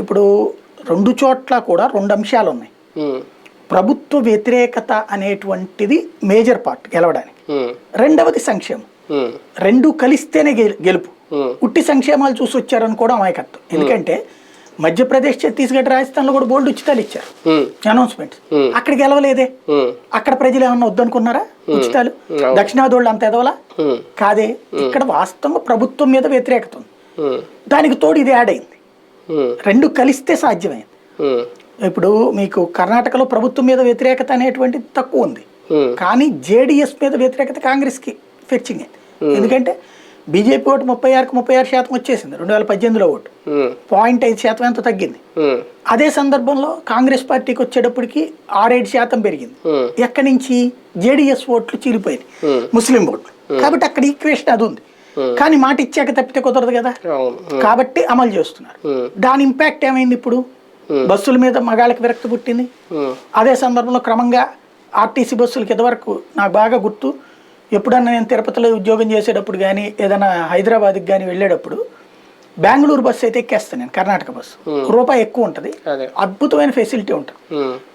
ఇప్పుడు రెండు చోట్ల కూడా రెండు అంశాలు ఉన్నాయి. ప్రభుత్వ వ్యతిరేకత అనేటువంటిది మేజర్ పార్ట్ గెలవడానికి. రెండవది సంక్షేమం. రెండు కలిస్తేనే గెలుపు. ఉట్టి సంక్షేమాలు చూసి వచ్చారనుకోవడం అమాయకత్వం. ఎందుకంటే మధ్యప్రదేశ్, ఛత్తీస్గఢ్, రాజస్థాన్లో కూడా బోల్డ్ ఉచితాలు ఇచ్చారు, అనౌన్స్మెంట్. అక్కడ గెలవలేదే. అక్కడ ప్రజలు ఏమన్నా వద్దనుకున్నారా ఉచితాలు? దక్షిణాదోళ్ళు అంత ఎదవలా కాదే. ఇక్కడ వాస్తవంగా ప్రభుత్వం మీద వ్యతిరేకత ఉంది. దానికి తోడు ఇది యాడ్ అయింది. రెండు కలిస్తే సాధ్యమైంది. ఇప్పుడు మీకు కర్ణాటకలో ప్రభుత్వం మీద వ్యతిరేకత అనేటువంటిది తక్కువ ఉంది, కానీ జేడీఎస్ మీద వ్యతిరేకత కాంగ్రెస్కి ఫెచ్చింగ్ అయింది. ఎందుకంటే బీజేపీ ఓటు 36% వచ్చేసింది 2018లో ఓటు, 0.5% ఎంతో తగ్గింది. అదే సందర్భంలో కాంగ్రెస్ పార్టీకి వచ్చేటప్పటికి 6-7% పెరిగింది. ఎక్కడి నుంచి? జేడీఎస్ ఓట్లు చీలిపోయింది, ముస్లిం ఓట్లు. కాబట్టి అక్కడ ఈక్వేషన్ అది ఉంది. కానీ మాట ఇచ్చాక తప్పితే కుదరదు కదా, కాబట్టి అమలు చేస్తున్నారు. దాని ఇంపాక్ట్ ఏమైంది? ఇప్పుడు బస్సుల మీద మగాళ్ళకి విరక్తి పుట్టింది. అదే సందర్భంలో క్రమంగా ఆర్టీసీ బస్సులకి ఇదివరకు నాకు బాగా గుర్తు, ఎప్పుడన్నా నేను తిరుపతిలో ఉద్యోగం చేసేటప్పుడు కానీ ఏదైనా హైదరాబాద్కి కానీ వెళ్ళేటప్పుడు బెంగళూరు బస్సు అయితే ఎక్కేస్తాను నేను. కర్ణాటక బస్సు రూపాయి ఎక్కువ ఉంటుంది, అద్భుతమైన ఫెసిలిటీ ఉంటుంది.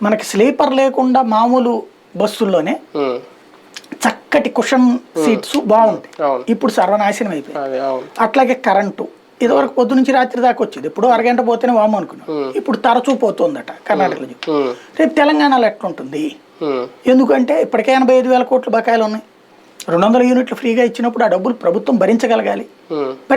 మనకి స్లీపర్ లేకుండా మామూలు బస్సుల్లోనే చక్కటి కుషన్ సీట్స్ బాగుంటాయి. ఇప్పుడు సర్వనాశనం అయిపోయింది. అట్లాగే కరెంటు ఇదివరకు పొద్దు నుంచి రాత్రి దాకా వచ్చేది, ఇప్పుడు అరగంట పోతేనే వాము అనుకున్నాం, ఇప్పుడు తరచూ పోతుందట కర్ణాటకలో. రేపు తెలంగాణలో ఎట్లుంటుంది? ఎందుకంటే ఇప్పటికే 85,000 కోట్ల బకాయిలు ఉన్నాయి. 200 యూనిట్లు ఫ్రీగా ఇచ్చినప్పుడు ఆ డబ్బులు ప్రభుత్వం భరించగలగాలి.